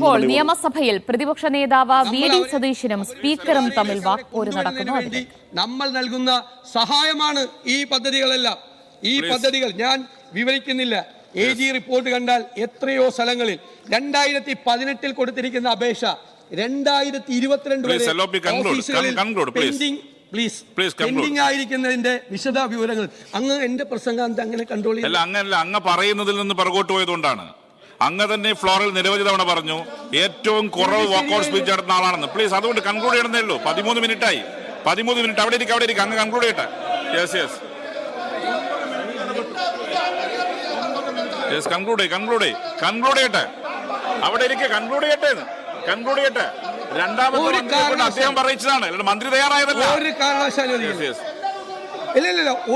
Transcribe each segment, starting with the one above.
ഇപ്പോൾ നിയമസഭയിൽ പ്രതിപക്ഷ നേതാവ് വി.ഡി. സതീശനും സ്പീക്കറും തമ്മിൽ വാക്പോര് നടക്കുന്നു. നമ്മൾ നൽകുന്ന സഹായമാണ് ഈ പദ്ധതികളെല്ലാം. ഈ പദ്ധതികൾ ഞാൻ വിവരിക്കുന്നില്ല. AG റിപ്പോർട്ട് കണ്ടാൽ എത്രയോ സ്ഥലങ്ങളിൽ 2018 കൊടുത്തിരിക്കുന്ന അപേക്ഷ 2022 വരെ പെൻഡിംഗ് ആയിരിക്കുന്നതിന്റെ വിശദ വിവരങ്ങൾ അങ്ങ് എന്റെ പ്രസംഗം അങ്ങനെ കൺട്രോൾ ചെയ്യില്ല. അങ്ങ് പറയുന്നതിൽ നിന്ന് പുറകോട്ട് പോയതുകൊണ്ടാണ്. അങ്ങ് തന്നെ ഫ്ലോറിൽ നിരവധി തവണ പറഞ്ഞു ഏറ്റവും കുറവ് വാക്കൗട്ട് സ്പീച്ച് നടത്തുന്ന ആളാണെന്ന്. പ്ലീസ് അതുകൊണ്ട് കൺക്ലൂഡ് ചെയ്യണമെന്നേ ഉള്ളൂ. 13 മിനിറ്റായി. 13 മിനിറ്റ് അവിടെ ഇരിക്കും. അങ്ങ് കൺക്ലൂഡ് ചെയ്യട്ടെ. കൺക്ലൂഡ് ചെയ്യട്ടെ. അവിടെ ഇരിക്കെ കൺക്ലൂഡ് ചെയ്യട്ടെ. രണ്ടാമത്തെ അദ്ദേഹം പറയിച്ചതാണ്, മന്ത്രി തയ്യാറായതല്ല. ഒരു കാരണവശാലും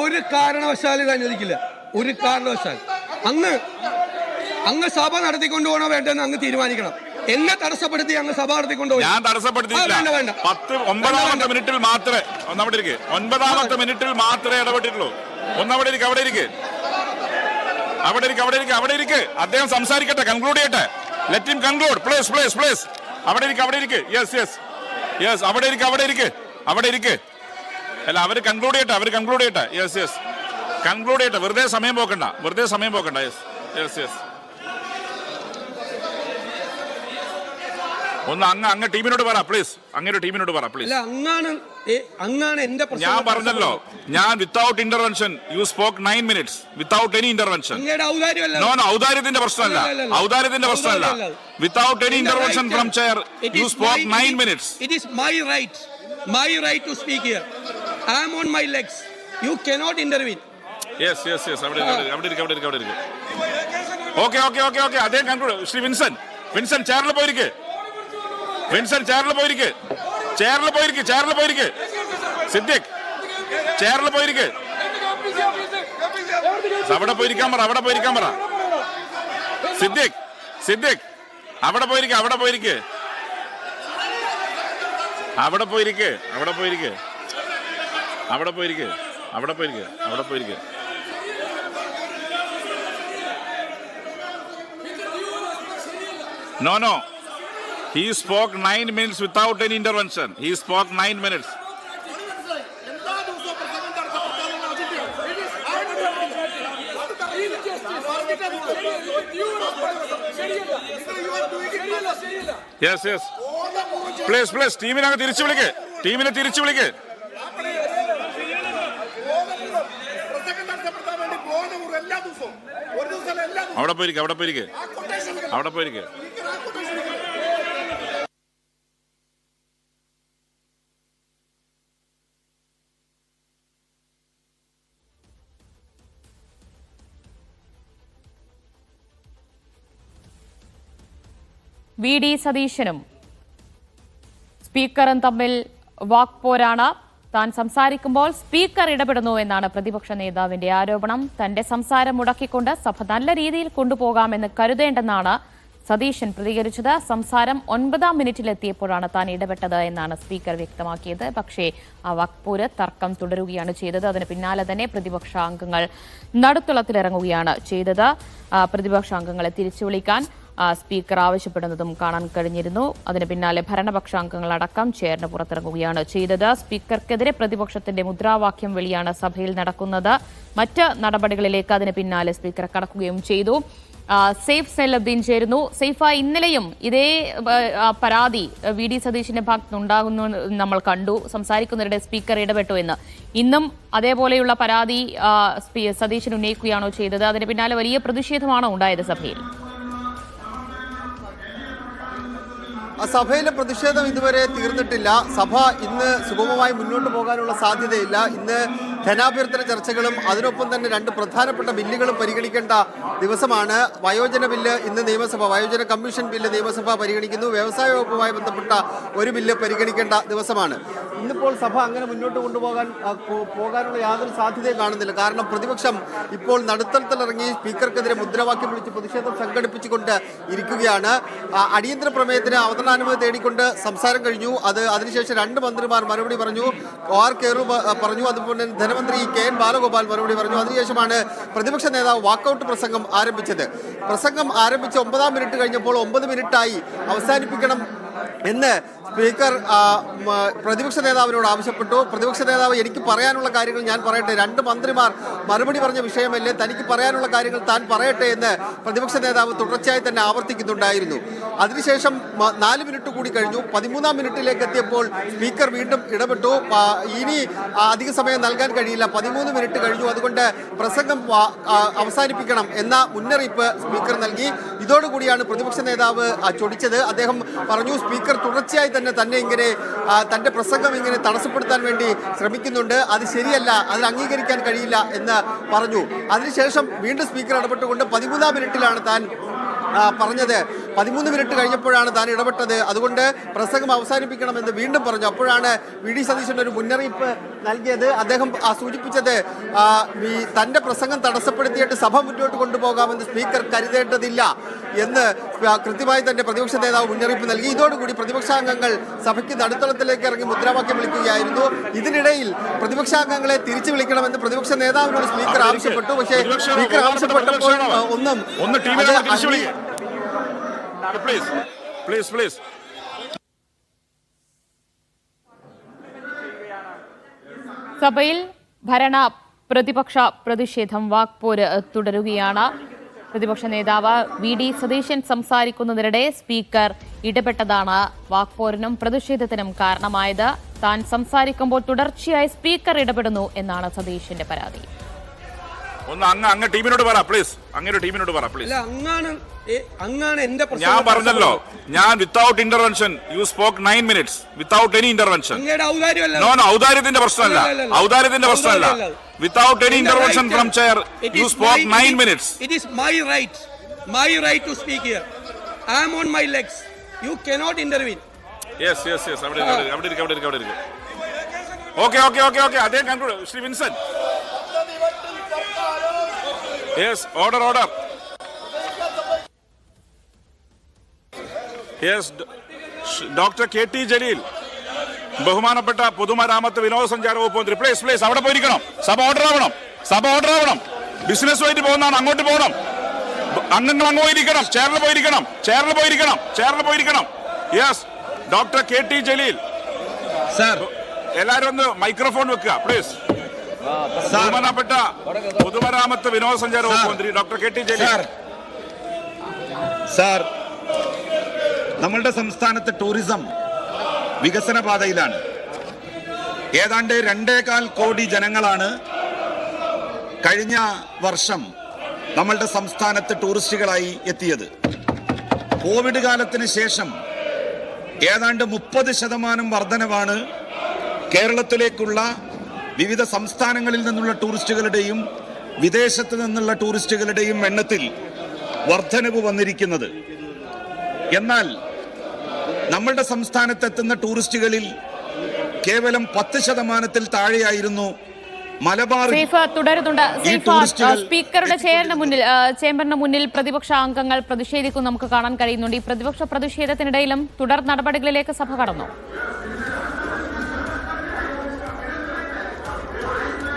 ഒരു കാരണവശാലും അനുവദിക്കില്ല. ഒരു കാരണവശാൽ അങ്ങ് സഭ നടത്തിക്കൊണ്ടുപോകണോ വേണ്ടെന്ന് അങ്ങ് തീരുമാനിക്കണം. എന്നെ തടസ്സപ്പെടുത്തി അങ്ങ് സഭ നടത്തിക്കൊണ്ടുപോയി. ഞാൻ തടസ്സപ്പെടുത്തിയില്ല. 9ാമത്തെ മിനിറ്റിൽ മാത്രമേ 9ാമത്തെ മിനിറ്റിൽ മാത്രമേ ഇടപെട്ടിട്ടുള്ളൂ. അവിടെ ഇരിക്കെ അദ്ദേഹം സംസാരിക്കട്ടെ, കൺക്ലൂഡ് ചെയ്യട്ടെ. Let him conclude please. അവിടെ ഇരിക്കെ. യെസ് അവിടെ ഇരിക്കെ. അല്ല അവര് കൺക്ലൂഡ് ചെയ്യട്ടെ. യെസ് കൺക്ലൂഡ് ചെയ്യട്ടെ. വെറുതെ സമയം പോക്കണ്ട. യെസ് ഒന്ന് അങ്ങ് ടീമിനോട് പറ പ്ലീസ്. ഞാൻ പറഞ്ഞല്ലോ, ഞാൻ without intervention you spoke 9 minutes without any intervention. ഔദാര്യത്തിന്റെ പ്രശ്നമല്ല. Without any intervention from chair you spoke 9 minutes. It is my right to speak here. I am on my legs. You cannot intervene. Yes. അവിടെ ഇരിക്ക്. Okay. അദ്ദേഹം conclude. Shri Vinson ചെയറിൽ പോയിരിക്കെ. സിദ്ദിഖ് ചെയറിൽ പോയിരിക്കെ. അവിടെ പോയിരിക്കാൻ പറ. സിദ്ദിഖ് അവിടെ പോയിരിക്കെ. No. He spoke 9 minutes without any intervention. He spoke 9 minutes. Yes. Please. ടീമിനെ തിരിച്ചു വിളിക്ക്. അവിടെ പോയിരിക്കെ. വി.ഡി. സതീശനും സ്പീക്കറും തമ്മിൽ വാക്പോരാണ്. താൻ സംസാരിക്കുമ്പോൾ സ്പീക്കർ ഇടപെടുന്നു എന്നാണ് പ്രതിപക്ഷ നേതാവിന്റെ ആരോപണം. തന്റെ സംസാരം മുടക്കിക്കൊണ്ട് സഭ നല്ല രീതിയിൽ കൊണ്ടുപോകാമെന്ന് കരുതേണ്ടെന്നാണ് സതീശൻ പ്രതികരിച്ചത്. സംസാരം 9ാം മിനിറ്റിലെത്തിയപ്പോഴാണ് താൻ ഇടപെട്ടത് എന്നാണ് സ്പീക്കർ വ്യക്തമാക്കിയത്. പക്ഷേ ആ വാക്പോര് തർക്കം തുടരുകയാണ് ചെയ്തത്. അതിന് പിന്നാലെ തന്നെ പ്രതിപക്ഷ അംഗങ്ങൾ നടുത്തളത്തിലിറങ്ങുകയാണ് ചെയ്തത്. പ്രതിപക്ഷ അംഗങ്ങളെ തിരിച്ചു വിളിക്കാൻ സ്പീക്കർ ആവശ്യപ്പെടുന്നതും കാണാൻ കഴിഞ്ഞിരുന്നു. അതിന് പിന്നാലെ ഭരണപക്ഷ അംഗങ്ങളടക്കം ചെയറിന് പുറത്തിറങ്ങുകയാണ് ചെയ്തത്. സ്പീക്കർക്കെതിരെ പ്രതിപക്ഷത്തിന്റെ മുദ്രാവാക്യം വിളിയാണ് സഭയിൽ നടക്കുന്നത്. മറ്റ് നടപടികളിലേക്ക് അതിന് പിന്നാലെ സ്പീക്കർ കടക്കുകയും ചെയ്തു. സെയ്ഫ് സൈലബ്ദീൻ ചേരുന്നു. സെയ്ഫ, ഇന്നലെയും ഇതേ പരാതി വി.ഡി. സതീശിന്റെ ഭാഗത്തുനിന്നുണ്ടാകുന്നു നമ്മൾ കണ്ടു. സംസാരിക്കുന്നവരുടെ സ്പീക്കർ ഇടപെട്ടു എന്ന്. ഇന്നും അതേപോലെയുള്ള പരാതി സതീശൻ ഉന്നയിക്കുകയാണോ ചെയ്തത്? അതിന് പിന്നാലെ വലിയ പ്രതിഷേധമാണോ ഉണ്ടായത് സഭയിൽ? സഭയിലെ പ്രതിഷേധം ഇതുവരെ തീർന്നിട്ടില്ല. സഭ ഇന്ന് സുഗമമായി മുന്നോട്ട് പോകാനുള്ള സാധ്യതയില്ല. ഇന്ന് ധനാഭ്യർത്ഥന ചർച്ചകളും അതിനൊപ്പം തന്നെ 2 പ്രധാനപ്പെട്ട ബില്ലുകളും പരിഗണിക്കേണ്ട ദിവസമാണ്. വയോജന ബില്ല് ഇന്ന് വയോജന കമ്മീഷൻ ബില്ല് നിയമസഭ പരിഗണിക്കുന്നു. വ്യവസായ വകുപ്പുമായി ബന്ധപ്പെട്ട ഒരു ബില്ല് പരിഗണിക്കേണ്ട ദിവസമാണ്. ഇന്നിപ്പോൾ സഭ അങ്ങനെ മുന്നോട്ട് പോകാനുള്ള യാതൊരു സാധ്യതയും കാണുന്നില്ല. കാരണം പ്രതിപക്ഷം ഇപ്പോൾ നടുത്തളത്തിലിറങ്ങി സ്പീക്കർക്കെതിരെ മുദ്രാവാക്യം വിളിച്ച് പ്രതിഷേധം സംഘടിപ്പിച്ചുകൊണ്ട് ഇരിക്കുകയാണ്. അടിയന്തര പ്രമേയത്തിന് അവതരണാനുമതി തേടിക്കൊണ്ട് സംസാരം കഴിഞ്ഞു. അതിനുശേഷം 2 മന്ത്രിമാർ മറുപടി പറഞ്ഞു. OR കേറു പറഞ്ഞു. അതുപോലെ ധനമന്ത്രി KN ബാലഗോപാൽ മറുപടി പറഞ്ഞു. അതിനുശേഷമാണ് പ്രതിപക്ഷ നേതാവ് വാക്കൌട്ട് പ്രസംഗം ആരംഭിച്ചത്. പ്രസംഗം ആരംഭിച്ച് 9-ാം മിനിറ്റ് കഴിഞ്ഞപ്പോൾ 9 മിനിറ്റായി അവസാനിപ്പിക്കണം എന്ന് സ്പീക്കർ പ്രതിപക്ഷ നേതാവിനോട് ആവശ്യപ്പെട്ടു. പ്രതിപക്ഷ നേതാവ് എനിക്ക് പറയാനുള്ള കാര്യങ്ങൾ ഞാൻ പറയട്ടെ, 2 മന്ത്രിമാർ മറുപടി പറഞ്ഞ വിഷയമല്ലേ, തനിക്ക് പറയാനുള്ള കാര്യങ്ങൾ താൻ പറയട്ടെ എന്ന് പ്രതിപക്ഷ നേതാവ് തുടർച്ചയായി തന്നെ ആവർത്തിക്കുന്നുണ്ടായിരുന്നു. അതിനുശേഷം 4 മിനിറ്റ് കൂടി കഴിഞ്ഞു. 13-ാം മിനിറ്റിലേക്ക് എത്തിയപ്പോൾ സ്പീക്കർ വീണ്ടും ഇടപെട്ടു. ഇനി അധിക സമയം നൽകാൻ കഴിയില്ല, 13 മിനിറ്റ് കഴിഞ്ഞു, അതുകൊണ്ട് പ്രസംഗം അവസാനിപ്പിക്കണം എന്ന മുന്നറിയിപ്പ് സ്പീക്കർ നൽകി. ഇതോടുകൂടിയാണ് പ്രതിപക്ഷ നേതാവ് ചൊടിച്ചത്. അദ്ദേഹം പറഞ്ഞു, സ്പീക്കർ തുടർച്ചയായി തന്നെ ഇങ്ങനെ തന്റെ പ്രസംഗം ഇങ്ങനെ തടസ്സപ്പെടുത്താൻ വേണ്ടി ശ്രമിക്കുന്നുണ്ട്, അത് ശരിയല്ല, അത് അംഗീകരിക്കാൻ കഴിയില്ല എന്ന് പറഞ്ഞു. അതിനുശേഷം വീണ്ടും സ്പീക്കർ ഇടപെട്ടുകൊണ്ട് 13-ാം മിനിറ്റിലാണ് താൻ പറഞ്ഞത്. 13 മിനിറ്റ് കഴിഞ്ഞപ്പോഴാണ് താൻ ഇടപെട്ടത്, അതുകൊണ്ട് പ്രസംഗം അവസാനിപ്പിക്കണമെന്ന് വീണ്ടും പറഞ്ഞു. അപ്പോഴാണ് VD സതീശൻ ഒരു മുന്നറിയിപ്പ് നൽകിയത്. അദ്ദേഹം സൂചിപ്പിച്ചത് തന്റെ പ്രസംഗം തടസ്സപ്പെടുത്തിയിട്ട് സഭ മുന്നോട്ട് കൊണ്ടുപോകാമെന്ന് സ്പീക്കർ കരുതേണ്ടതില്ല എന്ന് കൃത്യമായി തന്നെ പ്രതിപക്ഷ നേതാവ് മുന്നറിയിപ്പ് നൽകി. ഇതോടുകൂടി പ്രതിപക്ഷാംഗങ്ങൾ സഭയ്ക്ക് നടുത്തളത്തിലേക്ക് ഇറങ്ങി മുദ്രാവാക്യം വിളിക്കുകയായിരുന്നു. ഇതിനിടയിൽ പ്രതിപക്ഷാംഗങ്ങളെ തിരിച്ചു വിളിക്കണമെന്ന് പ്രതിപക്ഷ നേതാവിനോട് സ്പീക്കർ ആവശ്യപ്പെട്ടു. പക്ഷേ സ്പീക്കർ ആവശ്യപ്പെട്ടപ്പോൾ ഒന്നും സഭയിൽ ഭരണ പ്രതിപക്ഷ പ്രതിഷേധം വാക്പോര് തുടരുകയാണ്. പ്രതിപക്ഷ നേതാവ് VD സതീശൻ സംസാരിക്കുന്നതിനിടെ സ്പീക്കർ ഇടപെട്ടതാണ് വാക്പോരിനും പ്രതിഷേധത്തിനും കാരണമായത്. താൻ സംസാരിക്കുമ്പോൾ തുടർച്ചയായി സ്പീക്കർ ഇടപെടുന്നു എന്നാണ് സതീശന്റെ പരാതി. അങ്ങ് ടീമിനോട് പറ പ്ലീസ്, അങ്ങനെ ടീമിനോട് പറ പ്ലീസ്. അങ്ങാണ് എന്റെ ഞാൻ പറഞ്ഞല്ലോ, ഞാൻ without intervention you spoke 9 minutes without any intervention. No ഔദാര്യത്തിന്റെ പ്രശ്നമല്ല, ഔദാര്യത്തിന്റെ പ്രശ്നമല്ല. Without any intervention from chair you spoke 9 minutes. It is my right to speak here. I am on my legs. You cannot intervene. Yes. അവിടെ ഇരിക്ക്. Okay. അതേ conclude. Shri Vincent. Yes, order. Yes, Dr. KT Jaleel, ബഹുമാനപ്പെട്ട പൊതുമരാമത്ത് വിനോദസഞ്ചാര വകുപ്പ് മന്ത്രി. Please അവിടെ പോയിരിക്കണം. സഭ ഓർഡർ ആവണം. ബിസിനസ്സുമായിട്ട് പോകുന്നതാണ്, അങ്ങോട്ട് പോകണം. അംഗങ്ങൾ അങ്ങ് പോയിരിക്കണം. ചെയറിൽ പോയിരിക്കണം. Yes, doctor KT Jaleel sir, എല്ലാവരും ഒന്ന് മൈക്രോഫോൺ വെക്കുക പ്ലീസ്. ബഹുമാനപ്പെട്ട പൊതുമരാമത്ത് വിനോദസഞ്ചാര വകുപ്പ് മന്ത്രി ഡോക്ടർ KT ജലീൽ. സാർ, നമ്മളുടെ സംസ്ഥാനത്ത് ടൂറിസം വികസന പാതയിലാണ്. ഏതാണ്ട് 2.25 കോടി ജനങ്ങളാണ് കഴിഞ്ഞ വർഷം നമ്മളുടെ സംസ്ഥാനത്ത് ടൂറിസ്റ്റുകളായി എത്തിയത്. കോവിഡ് കാലത്തിന് ശേഷം ഏതാണ്ട് 30% വർധനവാണ് കേരളത്തിലേക്കുള്ള വിവിധ സംസ്ഥാനങ്ങളിൽ നിന്നുള്ള ടൂറിസ്റ്റുകളുടെയും വിദേശത്ത് നിന്നുള്ള ടൂറിസ്റ്റുകളുടെയും എണ്ണത്തിൽ വർധനവ് വന്നിരിക്കുന്നത്. എന്നാൽ നമ്മളുടെ സംസ്ഥാനത്തെത്തുന്ന ടൂറിസ്റ്റുകളിൽ കേവലം 10% താഴെയായിരുന്നു മലബാർ. തുടരുന്നുണ്ട്. സ്പീക്കറുടെ ചേംബറിന് മുന്നിൽ പ്രതിപക്ഷ അംഗങ്ങൾ പ്രതിഷേധിക്കും നമുക്ക് കാണാൻ കഴിയുന്നുണ്ട്. ഈ പ്രതിപക്ഷ പ്രതിഷേധത്തിനിടയിലും തുടർ നടപടികളിലേക്ക് സഭ കടന്നു.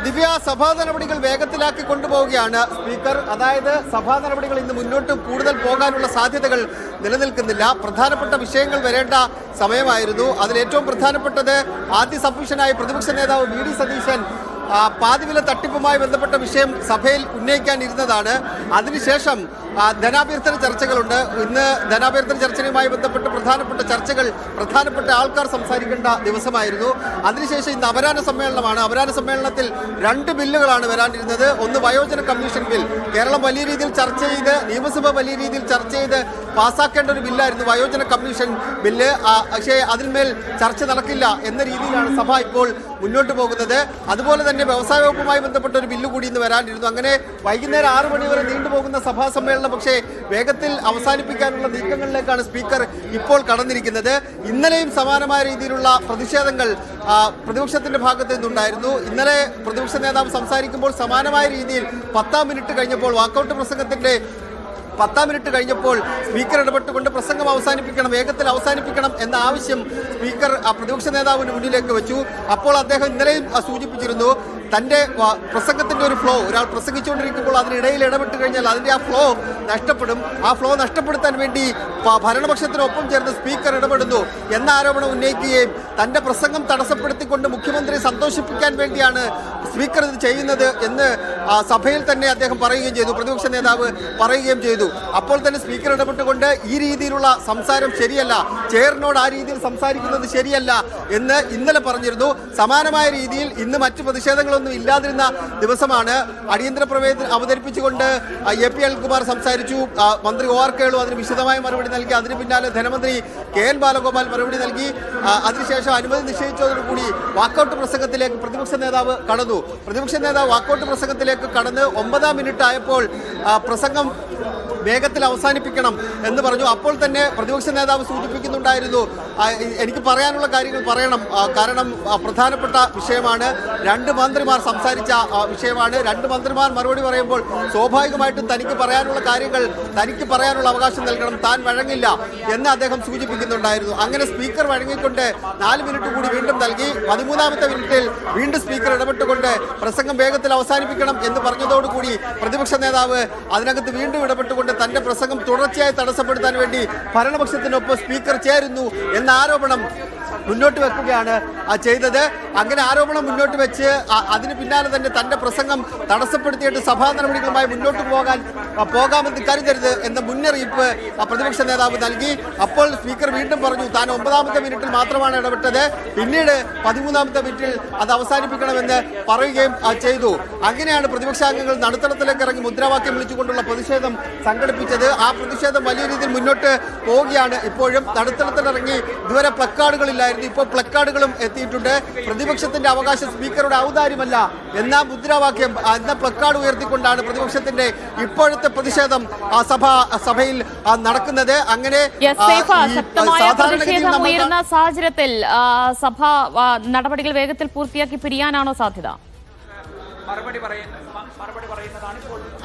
ദിവ്യ, സഭാ നടപടികൾ വേഗത്തിലാക്കി കൊണ്ടുപോവുകയാണ് സ്പീക്കർ. അതായത് സഭാ നടപടികൾ ഇന്ന് മുന്നോട്ട് കൂടുതൽ പോകാനുള്ള സാധ്യതകൾ നിലനിൽക്കുന്നില്ല. പ്രധാനപ്പെട്ട വിഷയങ്ങൾ വരേണ്ട സമയമായിരുന്നു. അതിലേറ്റവും പ്രധാനപ്പെട്ടത് ആദ്യ സബ്മിഷനായി പ്രതിപക്ഷ നേതാവ് VD സതീശൻ പാതിവില തട്ടിപ്പുമായി ബന്ധപ്പെട്ട വിഷയം സഭയിൽ ഉന്നയിക്കാനിരുന്നതാണ്. അതിനുശേഷം ധനാഭ്യർത്ഥന ചർച്ചകളുണ്ട്. ഇന്ന് ധനാഭ്യർത്ഥന ചർച്ചയുമായി ബന്ധപ്പെട്ട് പ്രധാനപ്പെട്ട ആൾക്കാർ സംസാരിക്കേണ്ട ദിവസമായിരുന്നു. അതിനുശേഷം ഇന്ന് അപരാഹ്ന സമ്മേളനമാണ്. അപരാഹ്ന സമ്മേളനത്തിൽ 2 ബില്ലുകളാണ് വരാനിരുന്നത്. ഒന്ന് വയോജന കമ്മീഷൻ ബിൽ. കേരളം വലിയ രീതിയിൽ ചർച്ച ചെയ്ത്, നിയമസഭ വലിയ രീതിയിൽ ചർച്ച ചെയ്ത് പാസ്സാക്കേണ്ട ഒരു ബില്ലായിരുന്നു വയോജന കമ്മീഷൻ ബില്ല്. പക്ഷേ അതിന്മേൽ ചർച്ച നടക്കില്ല എന്ന രീതിയിലാണ് സഭ ഇപ്പോൾ മുന്നോട്ട് പോകുന്നത്. അതുപോലെ തന്നെ വ്യവസായ വകുപ്പുമായി ബന്ധപ്പെട്ട ഒരു ബില്ല് കൂടി ഇന്ന് വരാനിരുന്നു. അങ്ങനെ വൈകുന്നേരം 6 മണി വരെ നീണ്ടുപോകുന്ന സഭാ സമ്മേളനം പക്ഷേ വേഗത്തിൽ അവസാനിപ്പിക്കാനുള്ള നീക്കങ്ങളിലേക്കാണ് സ്പീക്കർ ഇപ്പോൾ കടന്നിരിക്കുന്നത്. ഇന്നലെയും സമാനമായ രീതിയിലുള്ള പ്രതിഷേധങ്ങൾ പ്രതിപക്ഷത്തിന്റെ ഭാഗത്ത് നിന്നുണ്ടായിരുന്നു. ഇന്നലെ പ്രതിപക്ഷ നേതാവ് സംസാരിക്കുമ്പോൾ സമാനമായ രീതിയിൽ 10-ാം മിനിറ്റ് കഴിഞ്ഞപ്പോൾ വാക്കൌട്ട് പ്രസംഗത്തിന്റെ 10-ാം മിനിറ്റ് കഴിഞ്ഞപ്പോൾ സ്പീക്കർ ഇടപെട്ടുകൊണ്ട് പ്രസംഗം അവസാനിപ്പിക്കണം, വേഗത്തിൽ അവസാനിപ്പിക്കണം എന്ന ആവശ്യം സ്പീക്കർ പ്രതിപക്ഷ നേതാവിന് മുന്നിലേക്ക് വെച്ചു. അപ്പോൾ അദ്ദേഹം ഇന്നലെയും സൂചിപ്പിച്ചിരുന്നു, തൻ്റെ പ്രസംഗത്തിൻ്റെ ഒരു ഫ്ലോ, ഒരാൾ പ്രസംഗിച്ചുകൊണ്ടിരിക്കുമ്പോൾ അതിനിടയിൽ ഇടപെട്ട് കഴിഞ്ഞാൽ അതിൻ്റെ ആ ഫ്ലോ നഷ്ടപ്പെടും. ആ ഫ്ലോ നഷ്ടപ്പെടുത്താൻ വേണ്ടി ഭരണപക്ഷത്തിനൊപ്പം ചേർന്ന് സ്പീക്കർ ഇടപെടുന്നു എന്ന ആരോപണം ഉന്നയിക്കുകയും തൻ്റെ പ്രസംഗം തടസ്സപ്പെടുത്തിക്കൊണ്ട് മുഖ്യമന്ത്രിയെ സന്തോഷിപ്പിക്കാൻ വേണ്ടിയാണ് സ്പീക്കർ ഇത് ചെയ്യുന്നത് എന്ന് സഭയിൽ തന്നെ അദ്ദേഹം പറയുകയും ചെയ്തു, പ്രതിപക്ഷ നേതാവ് പറയുകയും ചെയ്തു. അപ്പോൾ തന്നെ സ്പീക്കർ ഇടപെട്ടുകൊണ്ട് ഈ രീതിയിലുള്ള സംസാരം ശരിയല്ല, ചെയറിനോട് ആ രീതിയിൽ സംസാരിക്കുന്നത് ശരിയല്ല എന്ന് ഇന്നലെ പറഞ്ഞിരുന്നു. സമാനമായ രീതിയിൽ ഇന്ന് മറ്റ് പ്രതിഷേധങ്ങളൊന്നും ഇല്ലാതിരുന്ന ദിവസമാണ്. അടിയന്തര പ്രമേയം അവതരിപ്പിച്ചുകൊണ്ട് AP അനിൽകുമാർ സംസാരിച്ചു. മന്ത്രി OR കേളു അതിന് വിശദമായ മറുപടി നൽകി. അതിന് പിന്നാലെ ധനമന്ത്രി KN ബാലഗോപാൽ മറുപടി നൽകി. അതിനുശേഷം അനുമതി നിശ്ചയിച്ചതോടുകൂടി വാക്കൌട്ട് പ്രസംഗത്തിലേക്ക് പ്രതിപക്ഷ നേതാവ് കടന്നു. പ്രതിപക്ഷ നേതാവ് വാക്കൌട്ട് പ്രസംഗത്തിലേക്ക് കടന്ന് 9-ാം മിനിറ്റ് ആയപ്പോൾ പ്രസംഗം വേഗത്തിൽ അവസാനിപ്പിക്കണം എന്ന് പറഞ്ഞു. അപ്പോൾ തന്നെ പ്രതിപക്ഷ നേതാവ് സൂചിപ്പിക്കുന്നുണ്ടായിരുന്നു, എനിക്ക് പറയാനുള്ള കാര്യങ്ങൾ പറയണം, കാരണം പ്രധാനപ്പെട്ട വിഷയമാണ്, 2 മന്ത്രിമാർ സംസാരിച്ച വിഷയമാണ്, 2 മന്ത്രിമാർ മറുപടി പറയുമ്പോൾ സ്വാഭാവികമായിട്ടും തനിക്ക് പറയാനുള്ള കാര്യങ്ങൾ തനിക്ക് പറയാനുള്ള അവകാശം നൽകണം, താൻ വഴങ്ങില്ല എന്ന് അദ്ദേഹം സൂചിപ്പിക്കുന്നുണ്ടായിരുന്നു. അങ്ങനെ സ്പീക്കർ വഴങ്ങിക്കൊണ്ട് 4 മിനിറ്റ് കൂടി വീണ്ടും നൽകി. 13-ാമത്തെ മിനിറ്റിൽ വീണ്ടും സ്പീക്കർ ഇടപെട്ടുകൊണ്ട് പ്രസംഗം വേഗത്തിൽ അവസാനിപ്പിക്കണം എന്ന് പറഞ്ഞതോടുകൂടി പ്രതിപക്ഷ നേതാവ് അതിനകത്ത് വീണ്ടും ഇടപെട്ടുകൊണ്ട് തന്റെ പ്രസംഗം തുടർച്ചയായി തടസ്സപ്പെടുത്താൻ വേണ്ടി ഭരണപക്ഷത്തിനൊപ്പം സ്പീക്കർ ചേരുന്നു എന്ന ആരോപണം മുന്നോട്ട് വെക്കുകയാണ് ചെയ്തത്. അങ്ങനെ ആരോപണം മുന്നോട്ട് വെച്ച് അതിന് പിന്നാലെ തന്നെ തന്റെ പ്രസംഗം തടസ്സപ്പെടുത്തിയിട്ട് സഭാ നടപടികളുമായി മുന്നോട്ട് പോകാമെന്ന് കരുതരുത് എന്ന മുന്നറിയിപ്പ് പ്രതിപക്ഷ നേതാവ് നൽകി. അപ്പോൾ സ്പീക്കർ വീണ്ടും പറഞ്ഞു താൻ 9-ാമത്തെ മിനിറ്റിൽ മാത്രമാണ് ഇടപെട്ടത്, പിന്നീട് 13-ാമത്തെ മിനിറ്റിൽ അത് അവസാനിപ്പിക്കണമെന്ന് പറയുകയും ചെയ്തു. അങ്ങനെയാണ് പ്രതിപക്ഷാംഗങ്ങൾ നടുത്തളത്തിലേക്ക് ഇറങ്ങി മുദ്രാവാക്യം വിളിച്ചുകൊണ്ടുള്ള പ്രതിഷേധം സംഘടിപ്പിച്ചത്. ആ പ്രതിഷേധം വലിയ രീതിയിൽ മുന്നോട്ട് പോവുകയാണ്. ഇപ്പോഴും നടുത്തളത്തിലിറങ്ങി ഇതുവരെ പ്ലക്കാർഡുകളില്ലായിരുന്നു, ഇപ്പോൾ പ്ലക്കാർഡുകളും എത്തിയിട്ടുണ്ട്. പ്രതിപക്ഷത്തിന്റെ അവകാശം സ്പീക്കറുടെ ഔദാര്യമല്ല എന്ന മുദ്രാവാക്യം എന്ന പ്ലക്കാർഡ് ഉയർത്തിക്കൊണ്ടാണ് പ്രതിപക്ഷത്തിന്റെ ഇപ്പോഴത്തെ പ്രതിഷേധം സഭയിൽ നടക്കുന്നത്. അങ്ങനെ ശക്തമായ പ്രതിഷേധം ഉയരുന്ന സാഹചര്യത്തിൽ സഭ നടപടികൾ വേഗത്തിൽ പൂർത്തിയാക്കി പിരിയാനാണോ സാധ്യത?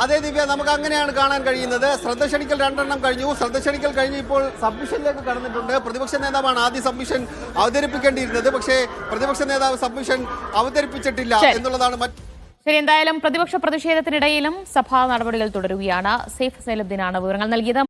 അതെ ദിവ്യ, നമുക്ക് അങ്ങനെയാണ് കാണാൻ കഴിയുന്നത്. ശ്രദ്ധ ക്ഷണിക്കൽ 2 എണ്ണം കഴിഞ്ഞു. ശ്രദ്ധ ക്ഷണിക്കൽ കഴിഞ്ഞ് ഇപ്പോൾ സബ്മിഷനിലേക്ക് കടന്നിട്ടുണ്ട്. പ്രതിപക്ഷ നേതാവാണ് ആദ്യം സബ്മിഷൻ അവതരിപ്പിക്കേണ്ടിയിരുന്നത്, പക്ഷേ പ്രതിപക്ഷ നേതാവ് സബ്മിഷൻ അവതരിപ്പിച്ചിട്ടില്ല എന്നുള്ളതാണ് ശരി. എന്തായാലും പ്രതിപക്ഷ പ്രതിഷേധത്തിനിടയിലും സഭാ നടപടികൾ തുടരുകയാണ്. സൈഫ് സൈനുദ്ദീനാണ് വിവരങ്ങൾ നൽകിയത്.